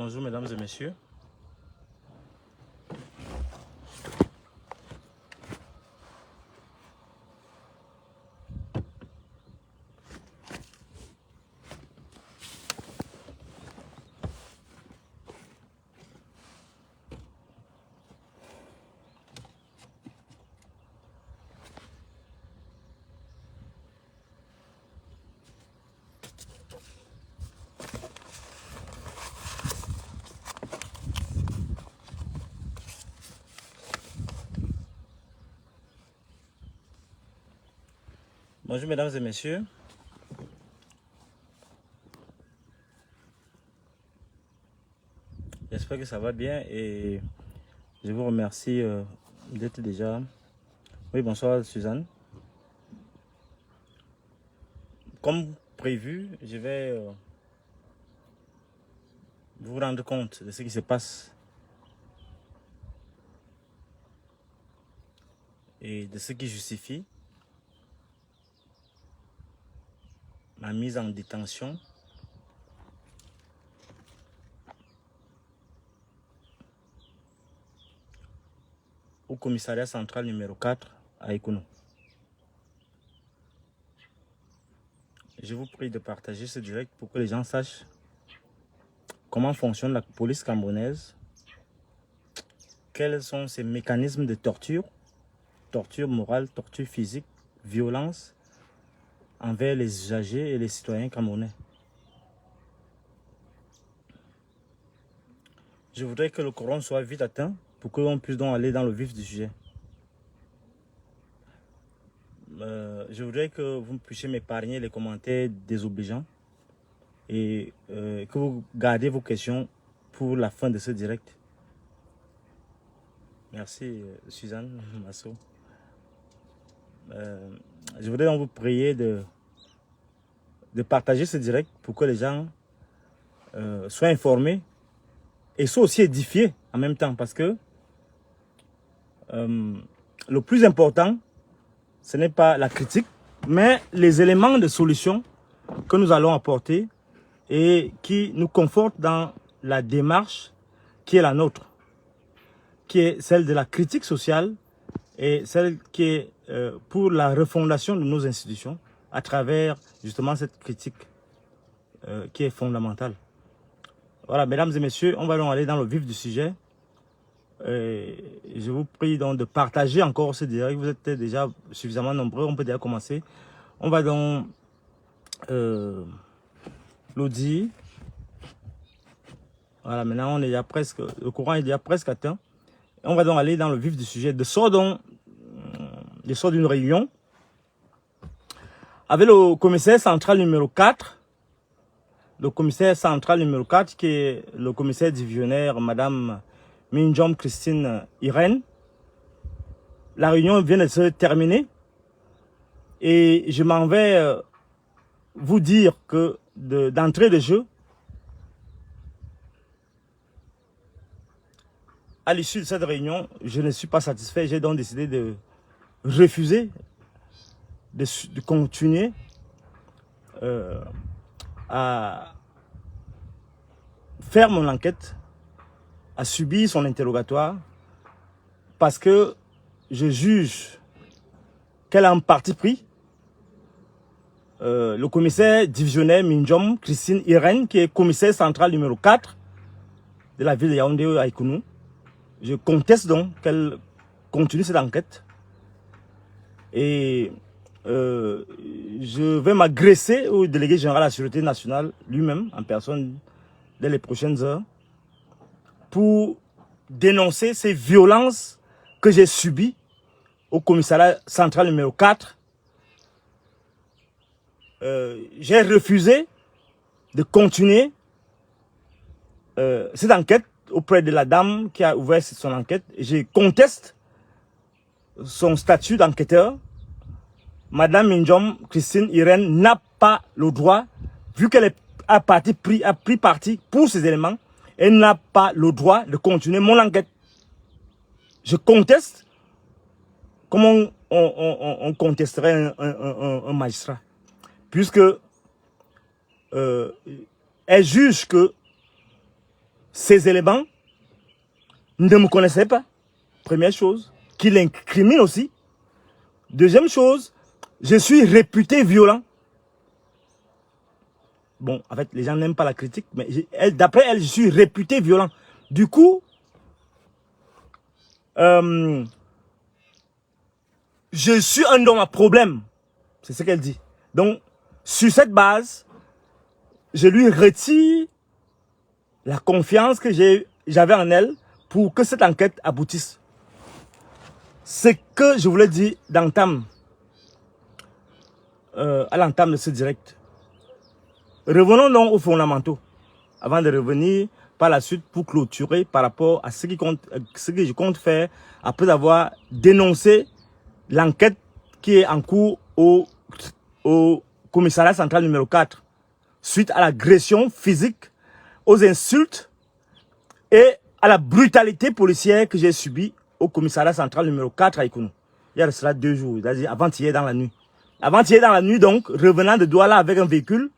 Bonjour mesdames et messieurs. Bonjour mesdames et messieurs. J'espère que ça va bien et je vous remercie d'être déjà... Oui, bonsoir Suzanne. Comme prévu, je vais vous rendre compte de ce qui se passe et de ce qui justifie ma mise en détention au commissariat central numéro 4 à Ekounou. Je vous prie de partager ce direct pour que les gens sachent comment fonctionne la police camerounaise, quels sont ses mécanismes de torture, torture morale, torture physique, violence envers les usagers et les citoyens camerounais. Je voudrais que le courant soit vite atteint pour que l'on puisse donc aller dans le vif du sujet. Je voudrais que vous puissiez m'épargner les commentaires désobligeants et que vous gardiez vos questions pour la fin de ce direct. Merci Suzanne Masso. Je voudrais donc vous prier de partager ce direct pour que les gens soient informés et soient aussi édifiés en même temps, parce que le plus important, ce n'est pas la critique, mais les éléments de solution que nous allons apporter et qui nous confortent dans la démarche qui est la nôtre, qui est celle de la critique sociale et celle qui est pour la refondation de nos institutions à travers justement cette critique qui est fondamentale. Voilà, mesdames et messieurs, on va donc aller dans le vif du sujet. Je vous prie donc de partager encore ce direct. Vous êtes déjà suffisamment nombreux, on peut déjà commencer. On va donc l'audio. Voilà, maintenant on est déjà presque, le courant est déjà presque atteint. On va donc aller dans le vif du sujet. Je sors d'une réunion avec le commissaire central numéro 4. Le commissaire central numéro 4 qui est le commissaire divisionnaire Madame Minjom Christine Irène. La réunion vient de se terminer et je m'en vais vous dire que d'entrée de jeu, à l'issue de cette réunion, je ne suis pas satisfait. J'ai donc décidé de refuser de continuer à faire mon enquête, à subir son interrogatoire, parce que je juge qu'elle a un parti pris. Le commissaire divisionnaire Minjom Christine Irène, qui est commissaire central numéro 4 de la ville de Yaoundé à Ekounou. Je conteste donc qu'elle continue cette enquête. Et je vais m'agresser au délégué général de la Sûreté nationale lui-même, en personne, dès les prochaines heures, pour dénoncer ces violences que j'ai subies au commissariat central numéro 4. J'ai refusé de continuer cette enquête auprès de la dame qui a ouvert son enquête. Je conteste son statut d'enquêteur. Madame Minjom Christine Irène n'a pas le droit, vu qu'elle a pris parti pour ces éléments, elle n'a pas le droit de continuer mon enquête. Je conteste comme on contesterait un magistrat. Puisque elle juge que ces éléments ne me connaissaient pas. Première chose, qui l'incrimine aussi. Deuxième chose, je suis réputé violent. Bon, en fait, les gens n'aiment pas la critique, mais d'après elle, je suis réputé violent. Du coup, je suis un homme à problème. C'est ce qu'elle dit. Donc, sur cette base, je lui retire la confiance que j'avais en elle pour que cette enquête aboutisse. Ce que je voulais dire d'entame, à l'entame de ce direct. Revenons donc aux fondamentaux, avant de revenir par la suite pour clôturer par rapport à ce que je compte faire après avoir dénoncé l'enquête qui est en cours au commissariat central numéro 4, suite à l'agression physique, aux insultes et à la brutalité policière que j'ai subie au commissariat central numéro 4 à Ikounou. Il y a cela 2 jours, c'est-à-dire avant-hier dans la nuit. Avant-hier dans la nuit, donc, revenant de Douala avec un véhicule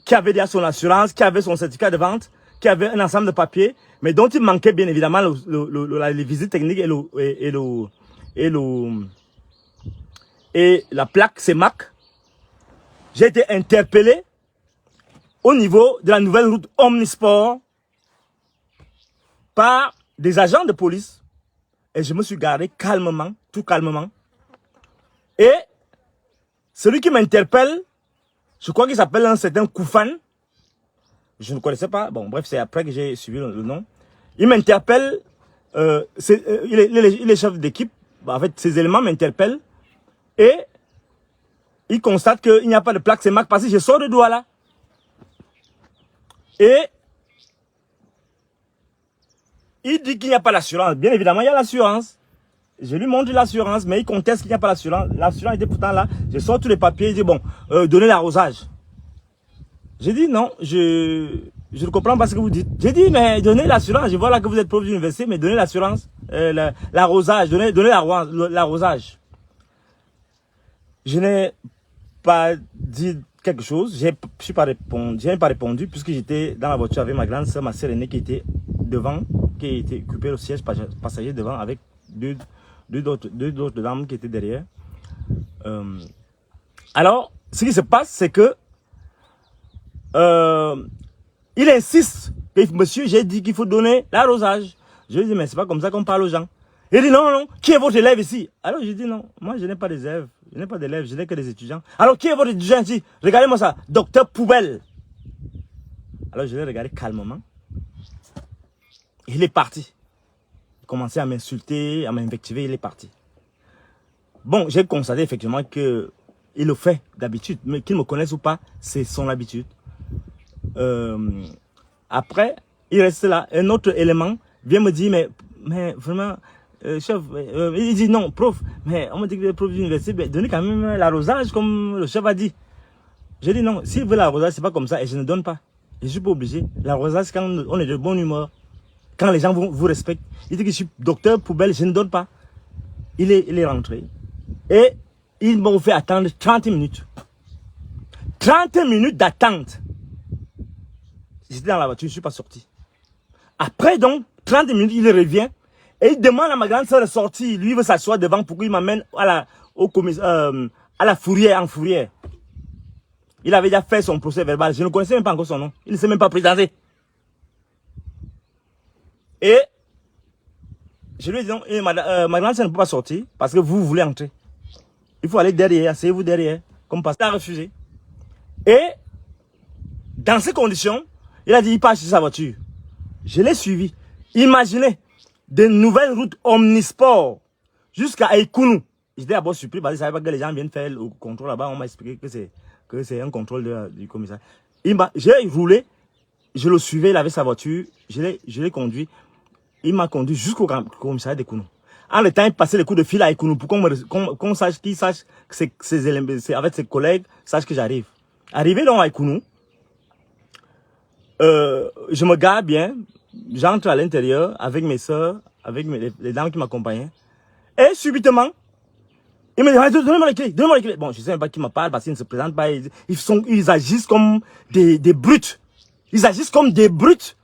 qui avait déjà son assurance, qui avait son certificat de vente, qui avait un ensemble de papiers, mais dont il manquait bien évidemment les visites techniques et la plaque CEMAC. J'ai été interpellé au niveau de la nouvelle route Omnisport par des agents de police. Et je me suis garé calmement, tout calmement. Et celui qui m'interpelle, je crois qu'il s'appelle un certain Koufan. Je ne connaissais pas. Bon, bref, c'est après que j'ai suivi le nom. Il m'interpelle. Il est chef d'équipe. En fait, ces éléments m'interpellent. Et il constate qu'il n'y a pas de plaque CEMAC parce que je sors de Douala. Et il dit qu'il n'y a pas d'assurance. Bien évidemment, il y a l'assurance. Je lui montre l'assurance, mais il conteste qu'il n'y a pas d'assurance. L'assurance était pourtant là. Je sors tous les papiers, il dit bon, donnez l'arrosage. J'ai dit non, je ne comprends pas ce que vous dites. J'ai dit mais donnez l'assurance. Je vois là que vous êtes prof d'université, mais donnez l'assurance, l'arrosage, donnez l'arrosage. Je n'ai pas dit quelque chose. Je n'ai pas répondu puisque j'étais dans la voiture avec ma grande soeur, ma sœur aînée qui était devant, qui était occupée au siège passager devant avec deux autres dames qui étaient derrière. Alors, ce qui se passe, c'est que il insiste. Monsieur, j'ai dit qu'il faut donner l'arrosage. Je lui dis, mais c'est pas comme ça qu'on parle aux gens. Il dit, non, qui est votre élève ici? Alors, je dis, non, moi, je n'ai pas d'élèves. Je n'ai pas d'élèves, je n'ai que des étudiants. Alors, qui est votre étudiant ici? Regardez-moi ça, docteur Poubelle. Alors, je l'ai regardé calmement. Il est parti. Il commençait à m'insulter, à m'invectiver, il est parti. Bon, j'ai constaté effectivement que il le fait d'habitude, mais qu'il me connaisse ou pas, c'est son habitude. Après, il reste là. Un autre élément vient me dire, mais vraiment, chef, il dit non, prof, mais on me dit que le prof d'université, donnez quand même l'arrosage comme le chef a dit. J'ai dit non, s'il veut l'arrosage, c'est pas comme ça et je ne donne pas. Je suis pas obligé. L'arrosage, c'est quand on est de bonne humeur, quand les gens vous respectent. Il dit que je suis docteur Poubelle, je ne donne pas. Il est rentré et il m'a fait attendre 30 minutes. 30 minutes d'attente. J'étais dans la voiture, je ne suis pas sorti. Après donc, 30 minutes, il revient et il demande à ma grande soeur de sortir. Lui, il veut s'asseoir devant pour qu'il m'amène à la fourrière, en fourrière. Il avait déjà fait son procès verbal. Je ne connaissais même pas encore son nom. Il ne s'est même pas présenté. Et je lui ai dit non, ma grande soeur ne peut pas sortir parce que vous voulez entrer. Il faut aller derrière, asseyez-vous derrière. Comme pasteur a refusé. Et dans ces conditions, il a dit il part sur sa voiture. Je l'ai suivi. Imaginez de nouvelles routes omnisport jusqu'à Ikounou. J'étais d'abord surpris parce que je ne savais pas que les gens viennent faire le contrôle là-bas. On m'a expliqué que c'est un contrôle du commissaire. J'ai roulé, je le suivais, il avait sa voiture, je l'ai conduit. Il m'a conduit jusqu'au commissariat d'Ikounou. En le temps, il passait les coups de fil à Ikounou pour qu'on sache, qu'il sache que avec ses collègues, sache que j'arrive. Arrivé donc à Ikounou, je me garde bien, j'entre à l'intérieur avec mes soeurs, avec les dames qui m'accompagnaient. Et subitement, il me dit, donnez-moi les clés, donnez-moi les clés. Bon, je ne sais même pas qui me parle parce qu'ils ne se présentent pas. Ils agissent comme des brutes. Ils agissent comme des brutes.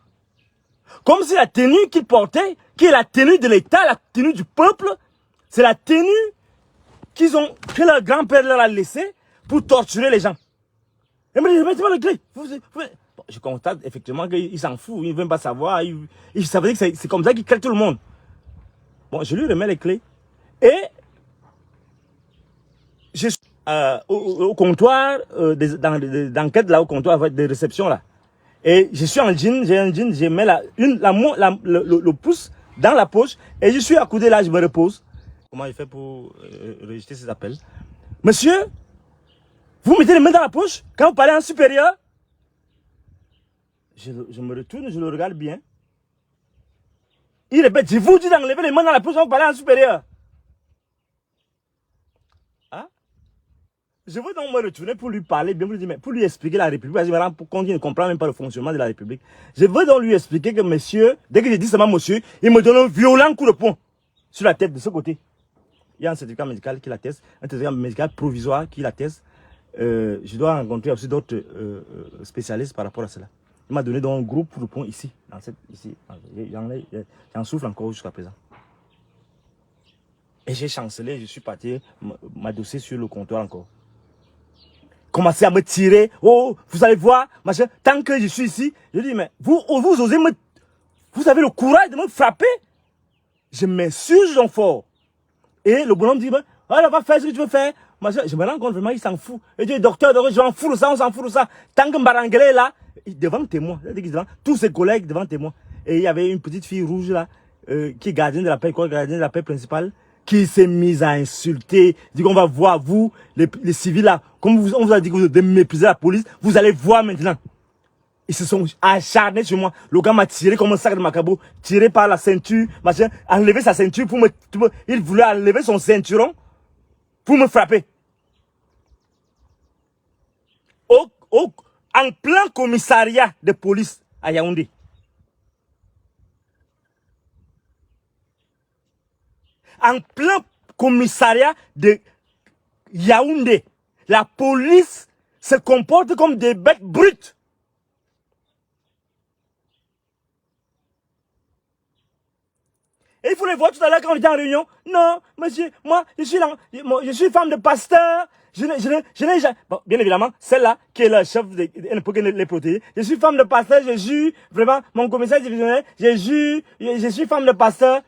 Comme si la tenue qu'ils portaient, qui est la tenue de l'État, la tenue du peuple, c'est la tenue que leur grand-père leur a laissée pour torturer les gens. Et me dit, mettez-moi le clé. Bon, je constate effectivement qu'il s'en fout, il ne veut pas savoir. Ça veut dire que c'est comme ça qu'il crée tout le monde. Bon, je lui remets les clés. Et je suis au comptoir d'enquête, là, au comptoir de réception, là. Et je suis en jean, j'ai un jean, je mets le pouce dans la poche et je suis accoudé là, je me repose. Comment il fait pour rejeter ces appels? Monsieur, vous mettez les mains dans la poche quand vous parlez en supérieur? Je me retourne, je le regarde bien. Il répète, je vous dis d'enlever les mains dans la poche quand vous parlez en supérieur. Hein? Je veux donc me retourner pour lui parler, bien pour lui expliquer la République, parce que je me rends compte qu'il ne comprend même pas le fonctionnement de la République. Je veux donc lui expliquer que monsieur, dès que je dis seulement monsieur, il me donne un violent coup de poing sur la tête de ce côté. Il y a un certificat médical qui l'atteste, un certificat médical provisoire qui l'atteste. Je dois rencontrer aussi d'autres spécialistes par rapport à cela. Il m'a donné donc un gros coup de poing ici. J'en souffle encore jusqu'à présent. Et j'ai chancelé, je suis parti m'adosser sur le comptoir encore. Commencer à me tirer. Oh, vous allez voir, machin. Tant que je suis ici, je dis, mais vous osez me... Vous avez le courage de me frapper? Je m'insurge donc fort. Et le bonhomme dit, on va faire ce que tu veux faire. Je me rends compte vraiment, il s'en fout. Et je dis, docteur, je m'en fous de ça, on s'en fout de ça. Tant que Mbarangele est là, devant témoin, tous ses collègues devant témoin. Et il y avait une petite fille rouge là, qui est gardienne de la paix, gardienne de la paix principale, qui s'est mise à insulter. Dit qu'on va voir, vous, les civils là, comme on vous a dit que vous devez mépriser la police, vous allez voir maintenant. Ils se sont acharnés sur moi. Le gars m'a tiré comme un sac de macabo, tiré par la ceinture, machin, enlevé sa ceinture pour me... Il voulait enlever son ceinturon pour me frapper. En plein commissariat de police à Yaoundé. En plein commissariat de Yaoundé. La police se comporte comme des bêtes brutes. Et il faut les voir tout à l'heure quand on était en réunion. Non, monsieur, moi, je suis femme de pasteur. Je n'ai jamais... Bon, bien évidemment, celle-là, qui est le chef, elle ne peut que les protéger. Je suis femme de pasteur, je jure, vraiment, mon commissaire divisionnaire, je jure, je suis femme de pasteur.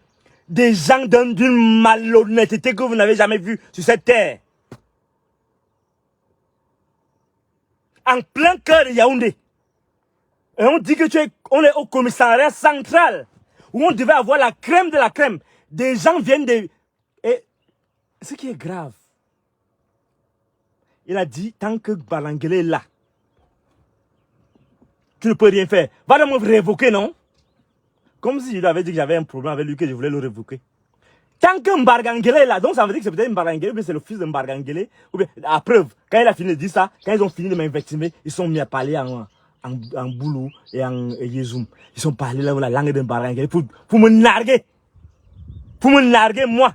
Des gens d'une malhonnêteté que vous n'avez jamais vue sur cette terre. En plein cœur de Yaoundé. Et on dit que on est au commissariat central, où on devait avoir la crème de la crème. Des gens viennent de... Et ce qui est grave, il a dit, tant que Mbarangele est là, tu ne peux rien faire. Va donc me révoquer, non? Comme si je lui avais dit que j'avais un problème avec lui, que je voulais le révoquer. Tant que Mbarangele est là, donc ça veut dire que c'est peut-être Mbarangele, ou bien c'est le fils de Mbarangele, ou bien, à preuve, quand il a fini de dire ça, quand ils ont fini de m'invectiver, ils sont mis à parler en boulou et en yezoum. Ils sont parlé là, la langue de Mbarangele pour me narguer. Pour me narguer, moi.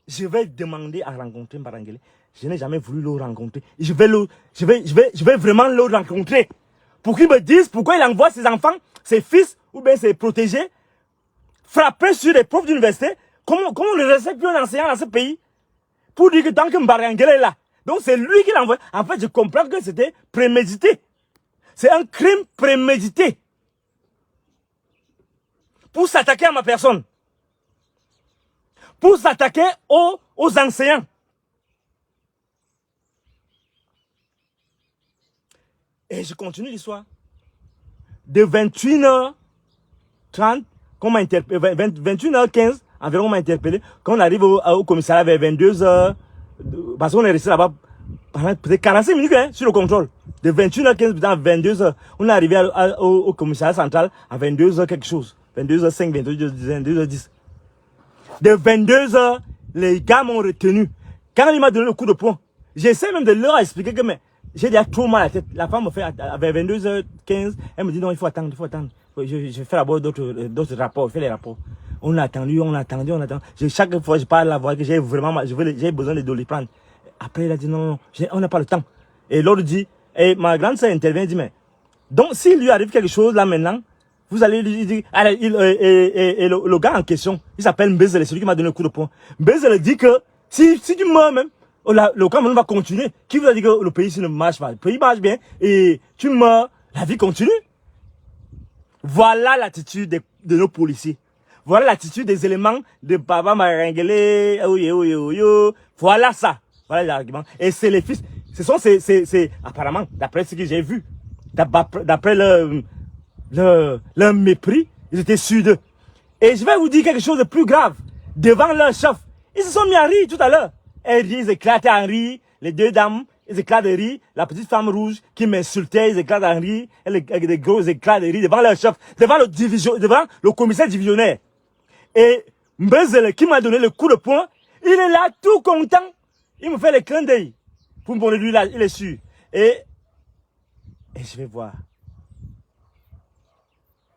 Je vais demander à rencontrer Mbarangele. Je n'ai jamais voulu le rencontrer. Je vais vraiment le rencontrer. Pour qu'il me dise pourquoi il envoie ses enfants, ses fils ou bien ses protégés frapper sur les profs d'université. Comment on ne respecte plus un enseignant dans ce pays? Pour dire que tant que Mbarangele est là. Donc c'est lui qui l'envoie. En fait, je comprends que c'était prémédité. C'est un crime prémédité. Pour s'attaquer à ma personne. Pour s'attaquer aux enseignants. Et je continue l'histoire. De 21h30, 21h15, environ on m'a interpellé. Quand on arrive au commissariat vers 22h, parce qu'on est resté là-bas pendant peut-être 45 minutes sur le contrôle. De 21h15 à 22h, on est arrivé au commissariat central à 22h quelque chose. 22h05, 22h10. De 22h, les gars m'ont retenu. Quand il m'a donné le coup de poing, j'essaie même de leur expliquer que j'ai déjà trop mal à la tête. La femme me fait, vers 22h15, elle me dit non, il faut attendre, Je fais d'abord d'autres rapports, je fais les rapports. On a attendu. Chaque fois, je parle à la voix que j'ai vraiment, j'ai besoin de les prendre. Après, il a dit non, on n'a pas le temps. Et l'autre dit, Et ma grande sœur intervient et dit, mais, donc s'il lui arrive quelque chose là maintenant, vous allez lui dire, et le gars en question, il s'appelle Mbezele, celui qui m'a donné le coup de poing. Mbezele dit que si tu meurs même, le Cameroun va continuer. Qui vous a dit que le pays ne marche pas? Le pays marche bien et tu meurs, la vie continue. Voilà l'attitude de nos policiers. Voilà l'attitude des éléments de Baba Marengele. Voilà ça. Voilà l'argument. Et c'est les fils. Ce sont apparemment, d'après ce que j'ai vu, d'après leur mépris, ils étaient sûrs d'eux. Et je vais vous dire quelque chose de plus grave. Devant leur chef, ils se sont mis à rire tout à l'heure. Ils éclataient en rire. Les deux dames, ils éclatent de rire. La petite femme rouge qui m'insultait, ils éclatent en rire. Avec des gros éclats de rire devant leur chef, devant le commissaire divisionnaire. Et Mbezele qui m'a donné le coup de poing, il est là tout content. Il me fait le clin d'œil. Pour me donner lui là, il est sûr. Et je vais voir.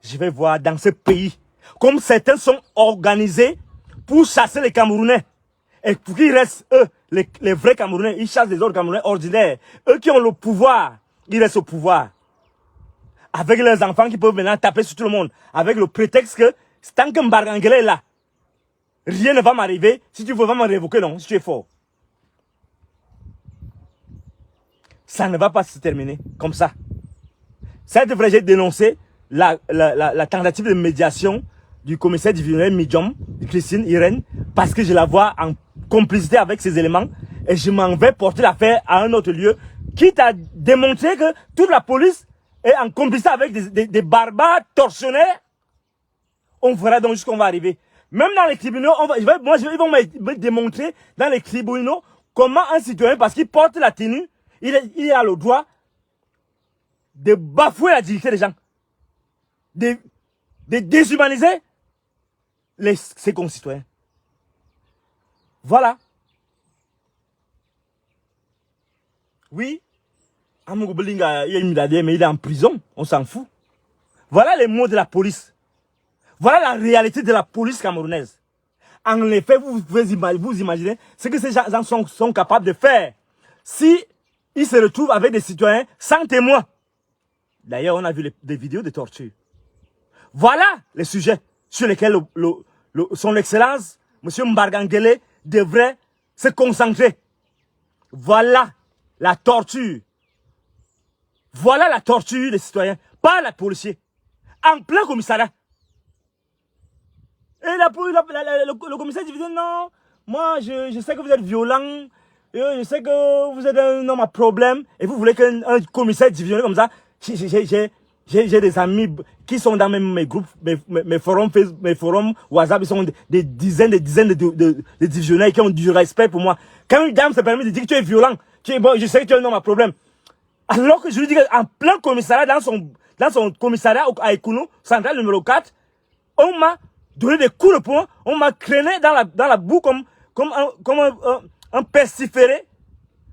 Je vais voir dans ce pays, comme certains sont organisés pour chasser les Camerounais. Et pour qu'ils restent, eux, les vrais Camerounais, ils chassent les autres Camerounais ordinaires. Eux qui ont le pouvoir, ils restent au pouvoir. Avec leurs enfants qui peuvent maintenant taper sur tout le monde. Avec le prétexte que, tant que Mbarangele est là, rien ne va m'arriver. Si tu veux vraiment me révoquer, non, si tu es fort. Ça ne va pas se terminer comme ça. Ça devrait j'ai dénoncé la tentative de médiation du commissaire divisionnaire Midjom, Christine Irène, parce que je la vois en complicité avec ces éléments et je m'en vais porter l'affaire à un autre lieu, quitte à démontrer que toute la police est en complicité avec des barbares tortionnaires. On verra donc jusqu'où on va arriver. Même dans les tribunaux, ils vont me démontrer dans les tribunaux comment un citoyen, parce qu'il porte la tenue, il a le droit de bafouer la dignité des gens, de déshumaniser ses concitoyens. Voilà. Oui, Amogo Belinga, il est en prison, on s'en fout. Voilà les mots de la police. Voilà la réalité de la police camerounaise. En effet, vous pouvez vous imaginer ce que ces gens sont capables de faire si ils se retrouvent avec des citoyens sans témoin. D'ailleurs, on a vu des vidéos de torture. Voilà les sujets sur lesquels son Excellence, M. Mbargangele, devrait se concentrer. Voilà la torture. Voilà la torture des citoyens, pas les policiers. En plein commissariat. Et le commissaire dit, non, moi je sais que vous êtes violent, je sais que vous êtes un homme à problème, et vous voulez qu'un commissaire divisionnaire comme ça, j'ai des amis qui sont dans mes groupes, mes forums Facebook, mes forums WhatsApp, ils sont des dizaines de divisionnaires qui ont du respect pour moi. Quand une dame se permet de dire que tu es violent, bon, je sais que tu es un homme à problème. Alors que je lui dis qu'en plein commissariat, dans son commissariat à Ekounou, centrale numéro 4, on m'a donné des coups de poing, on m'a traîné dans la boue comme un pestiféré.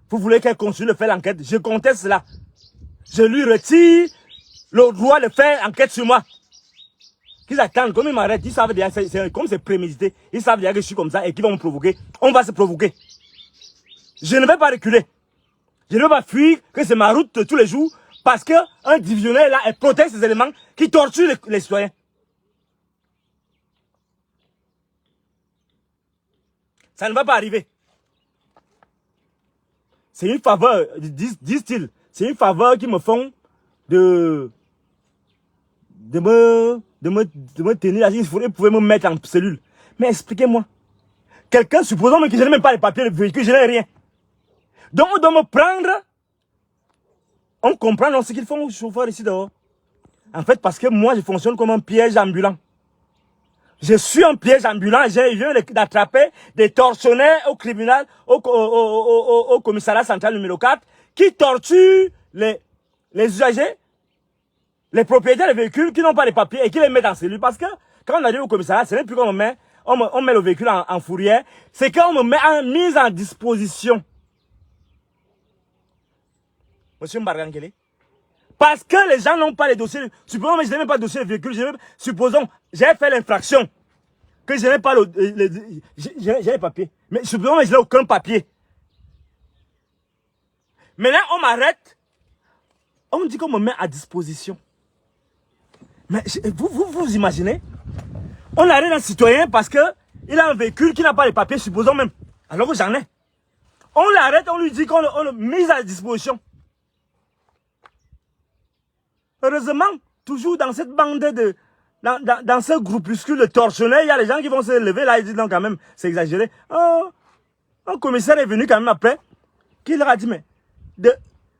Vous voulez qu'elle continue de faire l'enquête? Je conteste cela. Je lui retire le droit de faire enquête sur moi. Qu'ils attendent, comme ils m'arrêtent, ils savent déjà, comme c'est prémédité, ils savent déjà que je suis comme ça et qu'ils vont me provoquer. On va se provoquer. Je ne vais pas reculer. Je ne vais pas fuir, que c'est ma route de tous les jours, parce qu'un divisionnaire là, elle protège ces éléments qui torturent les citoyens. Ça ne va pas arriver. C'est une faveur, disent-ils, c'est une faveur qu'ils me font de me tenir là. Il faudrait pouvoir me mettre en cellule. Mais expliquez-moi. Quelqu'un, supposons que je n'ai même pas les papiers de véhicule, je n'ai rien. Donc on doit me prendre. On comprend ce qu'ils font aux chauffeurs ici dehors. En fait, parce que moi, je fonctionne comme un piège ambulant. Je suis un piège ambulant, je viens d'attraper des tortionnaires au tribunal, au commissariat central numéro 4, qui torturent les usagers, les propriétaires des véhicules qui n'ont pas les papiers et qui les mettent en cellule. Parce que quand on arrive au commissariat, c'est même plus qu'on met le véhicule en fourrière, c'est qu'on me met en mise en disposition. Monsieur Mbargangele. Parce que les gens n'ont pas les dossiers. Supposons que je n'ai même pas de dossier de véhicule. Supposons, j'ai fait l'infraction. Que je n'ai pas j'ai les papiers. Mais supposons que je n'ai aucun papier. Maintenant, on m'arrête. On dit qu'on me met à disposition. Mais vous imaginez? On arrête un citoyen parce qu'il a un véhicule qui n'a pas les papiers, supposons même. Alors que j'en ai. On l'arrête, on lui dit qu'on le met à disposition. Heureusement, toujours dans cette bande de... Dans ce groupuscule de tortionnaires, il y a les gens qui vont se lever là et disent non quand même, c'est exagéré. Oh, un commissaire est venu quand même après, qui leur a dit, mais de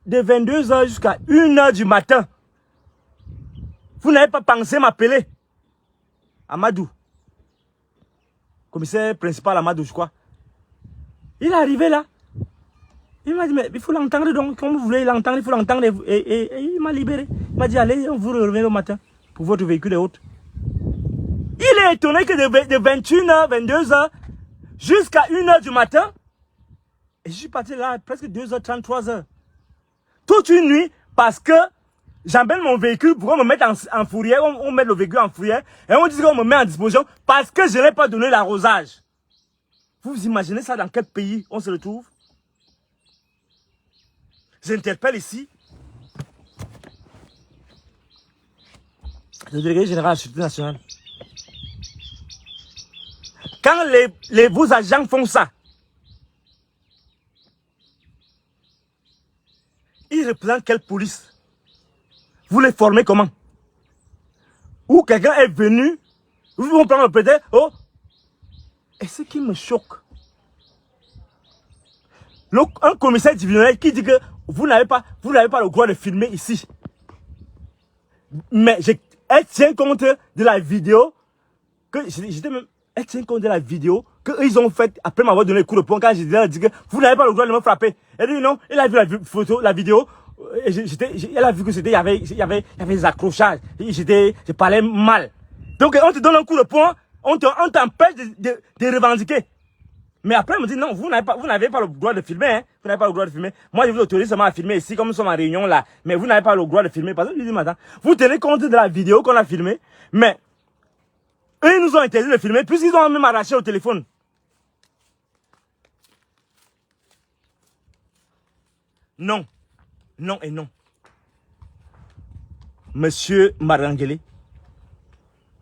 22h jusqu'à 1h du matin, vous n'avez pas pensé m'appeler. Amadou. Commissaire principal Amadou, je crois. Il est arrivé là. Il m'a dit, mais il faut l'entendre donc, comme vous voulez l'entendre, il faut l'entendre. Et il m'a libéré. Il m'a dit, allez, on vous revient au matin pour votre véhicule et autres. Il est étonné que de 21h, 22h jusqu'à 1h du matin, et je suis parti là presque 2h30, 3h. Toute une nuit, parce que j'embelle mon véhicule pour qu'on me mette en fourrière, on met le véhicule en fourrière, et on dit qu'on me met en disposition parce que je n'ai pas donné l'arrosage. Vous imaginez ça dans quel pays on se retrouve? J'interpelle ici le délégué général de la Sécurité nationale. Quand vos agents font ça, ils représentent quelle police? Vous les formez comment? Ou quelqu'un est venu, vous vont prendre le prétexte, oh, et ce qui me choque, un commissaire divisionnaire qui dit que vous n'avez pas le droit de filmer ici. Mais elle tient compte de la vidéo que elle tient compte de la vidéo qu'ils ont faite après m'avoir donné le coup de poing quand j'ai dit que vous n'avez pas le droit de me frapper. Elle dit non, elle a vu la vidéo. Et elle a vu que il y avait des accrochages. Je parlais mal. Donc on te donne un coup de poing, on t'empêche de revendiquer. Mais après, on me dit non, vous n'avez pas le droit de filmer. Hein. Vous n'avez pas le droit de filmer. Moi, je vous autorise seulement à filmer ici, comme nous sommes en réunion là. Mais vous n'avez pas le droit de filmer. Parce que je lui dis maintenant, vous tenez compte de la vidéo qu'on a filmée. Mais eux, ils nous ont interdit de filmer, puisqu'ils ont même arraché au téléphone. Non. Non et non. Monsieur Marangele,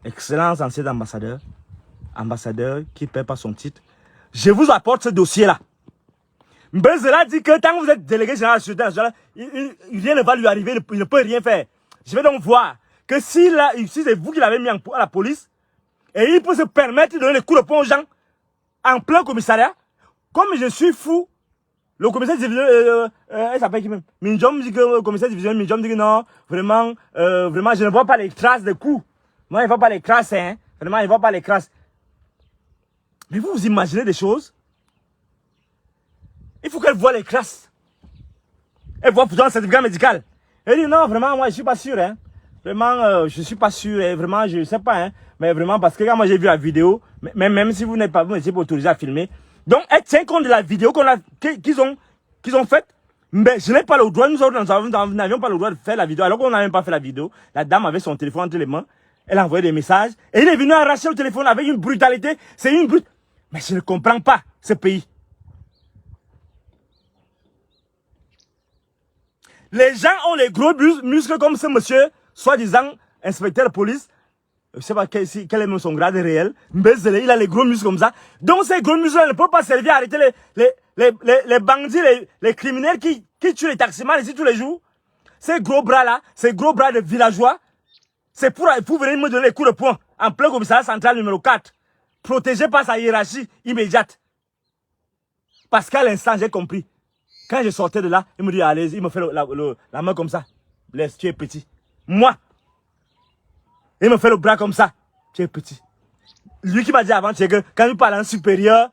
excellent ancien ambassadeur qui ne paie pas son titre, je vous apporte ce dossier-là. Mbezela dit que tant que vous êtes délégué général de la Sécurité nationale, rien ne va lui arriver, il ne peut rien faire. Je vais donc voir que si c'est vous qui l'avez mis à la police, et il peut se permettre de donner les coups de poing aux gens en plein commissariat, comme je suis fou, le commissaire divisionnaire, elle s'appelle qui même? Minjom dit que le commissaire divisionnaire, Minjom dit que non, vraiment, je ne vois pas les traces de coups. Moi, il ne voit pas les traces, hein. Vraiment, il ne voit pas les traces. Mais vous imaginez des choses? Il faut qu'elle voie les traces. Elle voit pourtant le certificat médical. Elle dit non, vraiment, moi, je ne suis pas sûr, hein. Vraiment, je ne suis pas sûr, hein. Vraiment, je ne sais pas, hein. Mais vraiment, parce que quand moi j'ai vu la vidéo, même si vous n'êtes pas autorisé à filmer, donc elle tient compte de la vidéo qu'ils ont faite. Mais je n'ai pas le droit, nous n'avions pas le droit de faire la vidéo, alors qu'on n'a même pas fait la vidéo. La dame avait son téléphone entre les mains, elle a envoyé des messages, et il est venu arracher le téléphone avec une brutalité. C'est une brute. Mais je ne comprends pas ce pays. Les gens ont les gros muscles comme ce monsieur, soi-disant inspecteur de police. Je ne sais pas quel est même son grade réel. Mais il a les gros muscles comme ça. Donc ces gros muscles ne peuvent pas servir à arrêter les bandits, les criminels qui tuent les taximans ici tous les jours. Ces gros bras-là, ces gros bras de villageois, c'est pour venir me donner les coups de poing en plein commissariat central numéro 4. Protégé par sa hiérarchie immédiate. Parce qu'à l'instant, j'ai compris. Quand je sortais de là, il me dit, allez, il me fait la main comme ça. Laisse, tu es petit. Moi, il me fait le bras comme ça. Tu es petit. Lui qui m'a dit avant, c'est que quand il parle en supérieur,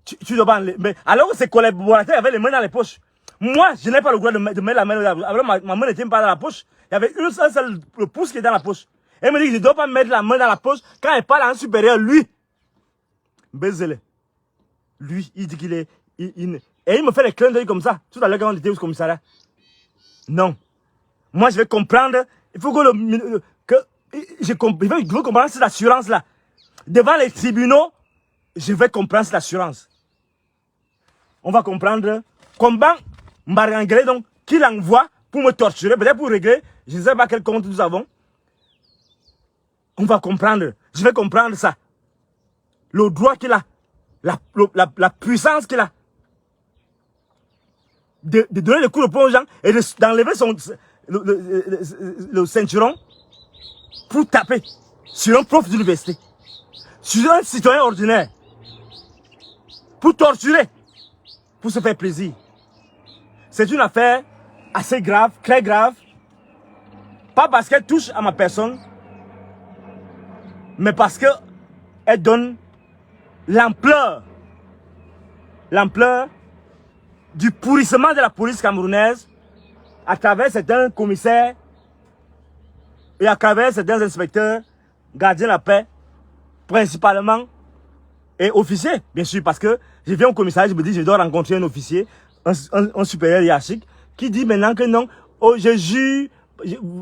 tu dois pas enlever. Mais alors que ses collaborateurs avaient les mains dans les poches. Moi, je n'ai pas le droit de mettre la main dans la poche. Alors ma main n'était pas dans la poche. Il y avait un seul le pouce qui est dans la poche. Elle me dit que je ne dois pas mettre la main dans la poche quand elle parle en supérieur. Lui, Bézélé. Lui, il dit qu'il est... et il me fait les clins d'œil comme ça. Tout à l'heure quand on était au commissariat. Non. Moi, je vais comprendre. Il faut que je veux comprendre cette assurance-là. Devant les tribunaux, je vais comprendre cette assurance. On va comprendre comment Marangele, donc, qui l'envoie pour me torturer, peut-être pour régler, je ne sais pas quel compte nous avons. On va comprendre. Je vais comprendre ça. Le droit qu'il a. La puissance qu'il a. De donner le coup de poing aux gens et d'enlever le ceinturon pour taper sur un prof d'université. Sur un citoyen ordinaire. Pour torturer. Pour se faire plaisir. C'est une affaire assez grave, très grave. Pas parce qu'elle touche à ma personne, mais parce qu'elle donne l'ampleur du pourrissement de la police camerounaise à travers certains commissaires et à travers certains inspecteurs, gardiens de la paix, principalement, et officiers, bien sûr, parce que je viens au commissariat, je me dis, je dois rencontrer un officier, un supérieur hiérarchique, qui dit maintenant que non, oh, je jure,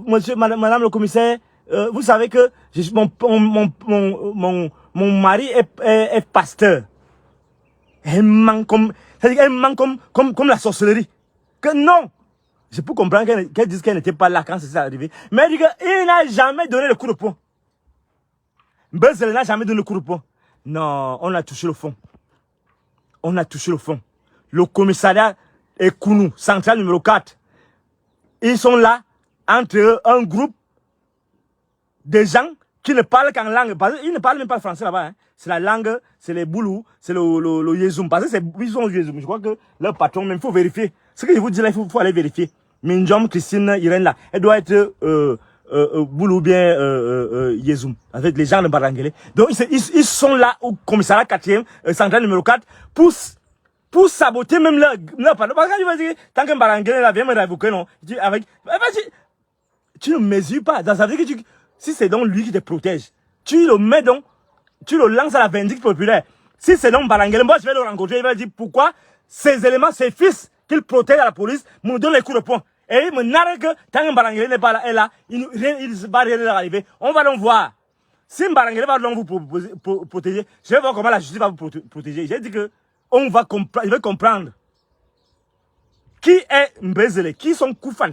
monsieur, madame le commissaire, vous savez que mon mari est pasteur. Elle manque comme la sorcellerie. Que non, je peux comprendre qu'elle dise qu'elle n'était pas là quand c'est arrivé. Mais elle dit qu'il n'a jamais donné le coup de poing. Bezele n'a jamais donné le coup de poing. Non, on a touché le fond. On a touché le fond. Le commissariat Ekounou, central numéro 4. Ils sont là, entre eux, un groupe de gens qui ne parlent qu'en langue. Ils ne parlent même pas français là-bas. Hein. C'est la langue, c'est les boulous, c'est le yézoum. Parce que ils sont yézoum. Je crois que leur patron, même, il faut vérifier. Ce que je vous dis là, il faut aller vérifier. Minjom, Christine, Irène là, elle doit être boulou bien yézoum. Avec les gens de Barangélé. Donc, ils sont là au commissariat 4e, central numéro 4, pour saboter même leur patron. Parce que je veux dire, tant qu'un Barangélé là vient me révoquer, non. Tu ne mesures pas. Ça veut dire que si c'est donc lui qui te protège, tu le mets donc, tu le lances à la vindicte populaire. Si c'est donc Barangélé, moi je vais le rencontrer, il va dire pourquoi ces éléments, ces fils qu'il protège à la police, me donnent les coups de poing. Et il me nargue que tant que Barangélé n'est pas là, il ne va rien arriver. On va donc voir. Si Barangélé va donc vous protéger, je vais voir comment la justice va vous protéger. J'ai dit que je vais comprendre. Qui est Mbezele? Qui sont Koufan?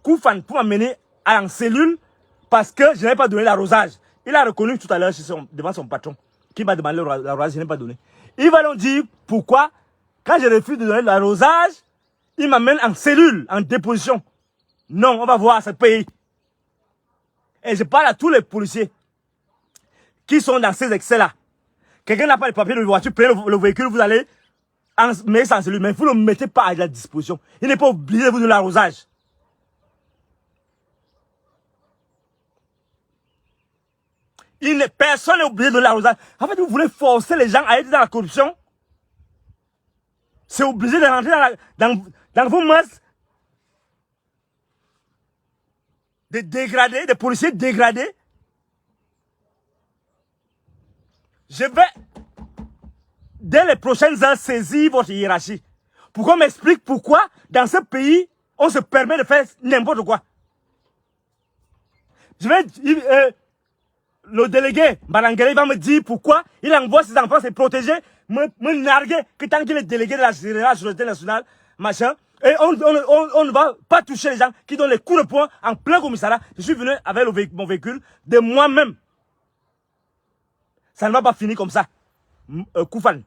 Koufan pour m'amener en cellule parce que je n'ai pas donné l'arrosage. Il a reconnu tout à l'heure devant son patron qui m'a demandé l'arrosage, je n'ai pas donné. Il va donc dire pourquoi, quand je refuse de donner l'arrosage, il m'amène en cellule, en déposition. Non, on va voir ce pays. Et je parle à tous les policiers qui sont dans ces excès-là. Quelqu'un n'a pas les papiers de voiture, prenez le véhicule, vous allez mettre ça en cellule, mais vous ne le mettez pas à la disposition. Il n'est pas obligé de vous donner l'arrosage. Personne n'est obligé de l'arrosage. En fait, vous voulez forcer les gens à être dans la corruption. C'est obligé de rentrer dans vos mœurs. De dégrader, des policiers dégradés. Je vais, dès les prochaines heures, saisir votre hiérarchie. Pourquoi on m'explique pourquoi, dans ce pays, on se permet de faire n'importe quoi. Je vais... le délégué, Barangélé, va me dire pourquoi il envoie ses enfants se protéger, me narguer, que tant qu'il est délégué de la Sûreté nationale, machin, et on ne va pas toucher les gens qui donnent les coups de poing en plein commissariat. Je suis venu avec mon véhicule de moi-même. Ça ne va pas finir comme ça. Koufan,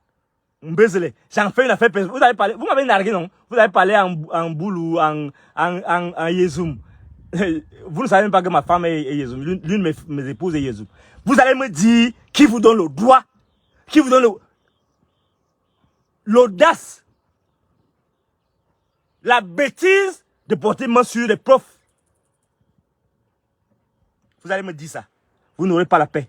Mbezele, j'en fais une affaire. Vous m'avez nargué, non? Vous avez parlé en boulou, en yézoum. Vous ne savez même pas que ma femme est yézoum. L'une de mes épouses est yézoum. Vous allez me dire qui vous donne le droit, qui vous donne l'audace, la bêtise de porter main sur les profs. Vous allez me dire ça. Vous n'aurez pas la paix.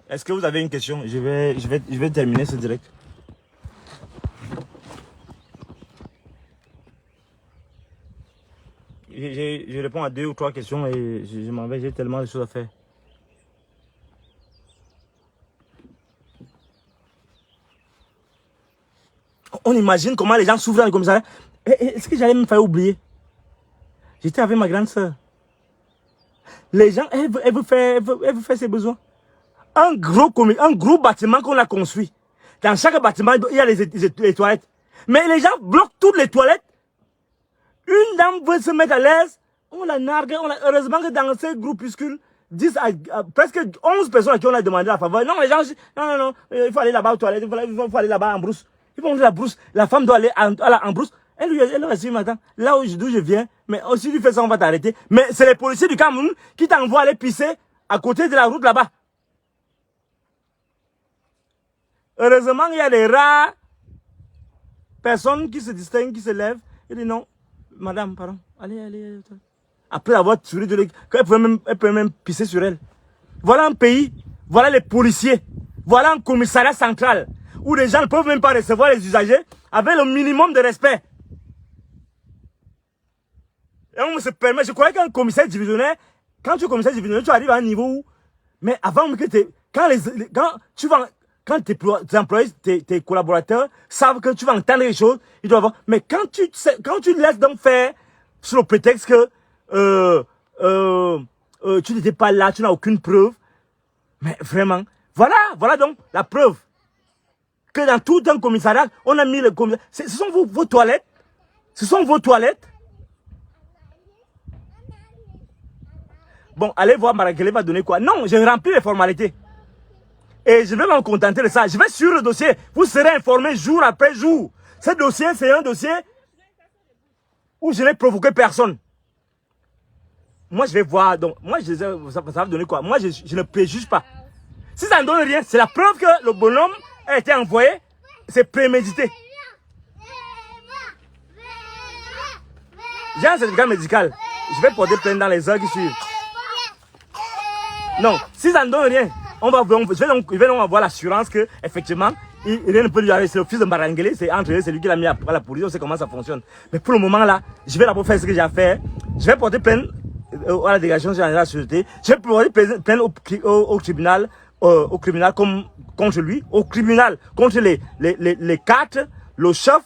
Est-ce que vous avez une question? Je vais terminer ce direct. Je réponds à 2 ou 3 questions et je m'en vais, j'ai tellement de choses à faire. On imagine comment les gens souffrent dans le commissariat. Est-ce que j'allais me faire oublier? J'étais avec ma grande soeur. Les gens, elle veut faire ses besoins. Un gros bâtiment qu'on a construit. Dans chaque bâtiment, il y a les toilettes. Mais les gens bloquent toutes les toilettes. Une dame veut se mettre à l'aise. On la nargue. Heureusement que dans ces groupuscules, 10 à presque 11 personnes à qui on a demandé la faveur. Non, les gens, non, il faut aller là-bas aux toilettes. Il faut aller là-bas en brousse. Il faut aller la brousse. La femme doit aller en brousse. Elle leur a dit, madame, là d'où je viens, mais si tu fais ça, on va t'arrêter. Mais c'est les policiers du Cameroun qui t'envoient aller pisser à côté de la route là-bas. Heureusement, il y a des rares personnes qui se distinguent, qui se lèvent. Il dit non, madame, pardon, allez. Après avoir tué de l'équipe, elle peut même pisser sur elle. Voilà un pays, voilà les policiers, voilà un commissariat central où les gens ne peuvent même pas recevoir les usagers avec le minimum de respect. Et on se permet, je croyais qu'un commissaire divisionnaire, quand tu es commissaire divisionnaire, tu arrives à un niveau où, mais avant que quand tes employés, tes collaborateurs savent que tu vas entendre les choses, ils doivent avoir, mais quand tu laisses donc faire sur le prétexte que tu n'étais pas là, tu n'as aucune preuve, mais vraiment, voilà donc la preuve que dans tout un commissariat, on a mis le commissariat. Ce sont vos toilettes, ce sont vos toilettes. Bon, allez voir Marangele va donner quoi. Non, j'ai rempli les formalités. Et je vais me contenter de ça. Je vais sur le dossier. Vous serez informés jour après jour. Ce dossier, c'est un dossier où je n'ai provoqué personne. Moi, je vais voir. Donc, moi, ça va donner quoi. Moi, je ne préjuge pas. Si ça ne donne rien, c'est la preuve que le bonhomme a été envoyé. C'est prémédité. J'ai un certificat médical. Je vais porter plainte dans les heures qui suivent. Non, si ça ne donne rien, je vais donc avoir l'assurance que, effectivement, rien ne peut lui arriver. C'est le fils de Marangele, c'est entre eux, c'est lui qui l'a mis à la police, on sait comment ça fonctionne. Mais pour le moment là, je vais d'abord faire ce que j'ai à faire. Je vais porter plainte à la délégation générale de la société. Je vais porter plainte au tribunal, comme contre lui, au tribunal, contre les 4, le chef,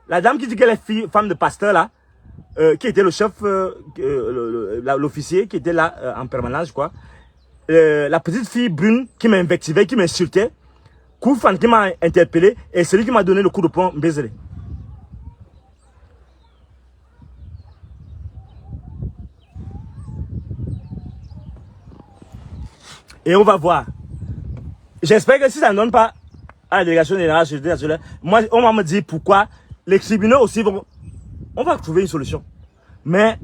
la dame qui dit qu'elle est femme de pasteur là, qui était le chef, l'officier qui était là en permanence, je crois. La petite fille brune qui m'a invectivé, qui m'insultait, Koufan qui m'a interpellé, et celui qui m'a donné le coup de poing, Mbezele. Et on va voir. J'espère que si ça ne donne pas à la délégation générale, moi, on va me dire pourquoi les tribunaux aussi vont... On va trouver une solution. Mais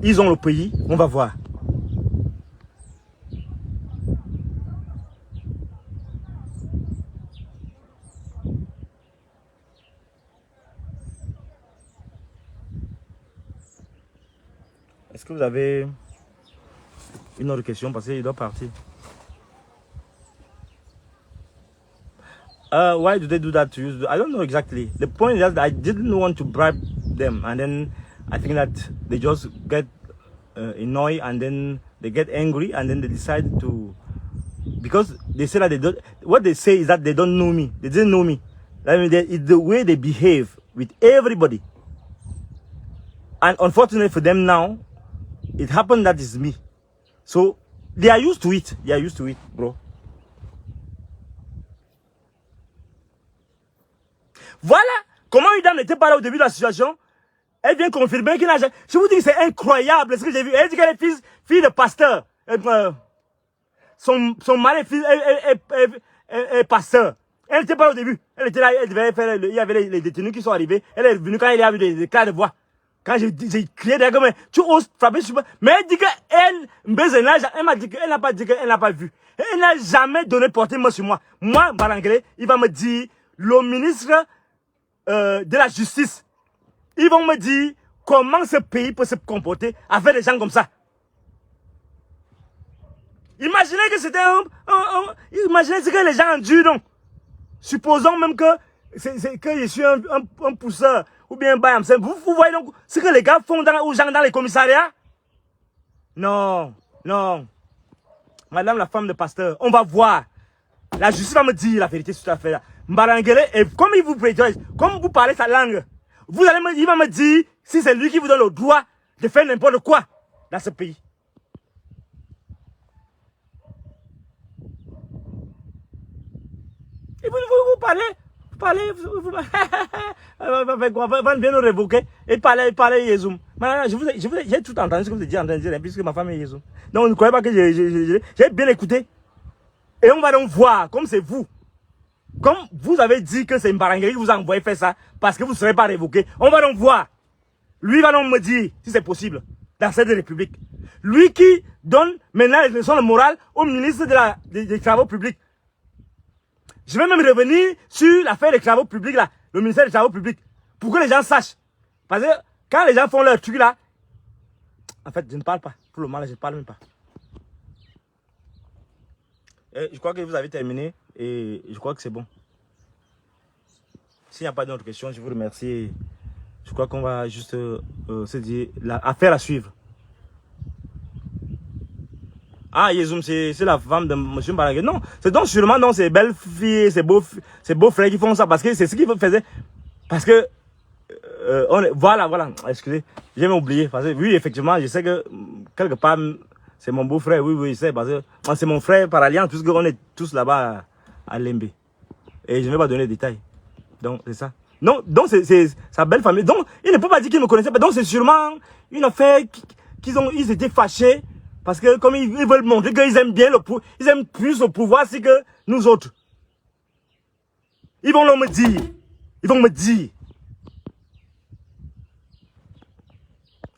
ils ont le pays, on va voir. Est-ce que vous avez une autre question parce qu'il doit partir? Why do they do that to you? I don't know exactly. The point is that I didn't want to bribe them, and then I think that they just get annoyed, and then they get angry, and then they decide to, because they say that they don't. What they say is that they don't know me. They didn't know me. I mean, it's the way they behave with everybody. And unfortunately for them now, it happened that it's me. So they are used to it. They are used to it, bro. Voilà comment une dame n'était pas là au début de la situation. Elle vient confirmer qu'il n'a jamais... Je vous dis que c'est incroyable ce que j'ai vu. Elle dit qu'elle est fille de pasteur. Son mari est pasteur. Elle n'était pas là au début. Elle était là, elle devait faire... Il y avait les détenus qui sont arrivés. Elle est venue quand il y a eu des cas de voix. Quand j'ai crié derrière comme tu oses frapper sur moi. Mais elle dit qu'elle, elle m'a dit qu'elle n'a pas dit qu'elle n'a pas vu. Elle n'a jamais donné portée main sur moi. Moi, Marangele, il va me dire, le ministre de la justice, ils vont me dire comment ce pays peut se comporter avec des gens comme ça. Imaginez que c'était imaginez ce que les gens endurent donc. Supposons même que que je suis un pousseur ou bien un bayam. Vous voyez donc ce que les gars font aux gens dans les commissariats? Non, non. Madame la femme de pasteur, on va voir. La justice va me dire la vérité sur cette affaire-là. Marangele, et comme il vous préjuge, comme vous parlez sa langue, il va me dire si c'est lui qui vous donne le droit de faire n'importe quoi dans ce pays. Et vous parlez, vous bien nous révoquer et parler Yézoum. J'ai tout entendu ce que vous êtes en train de dire, puisque ma femme est Yézoum. Donc, ne croyez pas que j'ai bien écouté. Et on va donc voir, comme c'est vous. Comme vous avez dit que c'est une baranguerie que vous a envoyé faire ça, parce que vous ne serez pas révoqué. On va donc voir. Lui va donc me dire si c'est possible dans cette république. Lui qui donne maintenant les leçons de morale au ministre des Travaux publics. Je vais même revenir sur l'affaire des travaux publics là, le ministère des Travaux publics, pour que les gens sachent. Parce que quand les gens font leur truc là, en fait, je ne parle pas. Pour le moment, je ne parle même pas. Et je crois que vous avez terminé et je crois que c'est bon. S'il n'y a pas d'autres questions, je vous remercie. Je crois qu'on va juste se dire l'affaire à suivre. Ah, Yézoum, c'est la femme de M. Barangué. Non, c'est donc sûrement dans ces belles filles, ces beaux frères qui font ça. Parce que c'est ce qu'ils faisaient. Parce que, voilà, excusez, j'ai même oublié. Parce que, oui, effectivement, je sais que, quelque part, c'est mon beau-frère. Oui, je sais. Parce que c'est mon frère par alliance, puisqu'on est tous là-bas à Lembe. Et je ne vais pas donner de détails. Donc, c'est ça. Non, donc, c'est sa belle famille. Donc, il ne peut pas dire qu'il me connaissait pas. Donc, c'est sûrement une affaire ils étaient fâchés. Parce que comme ils veulent montrer qu'ils aiment bien ils aiment plus le pouvoir c'est que nous autres. Ils vont me dire. Ils vont me dire.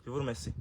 Je vous remercie.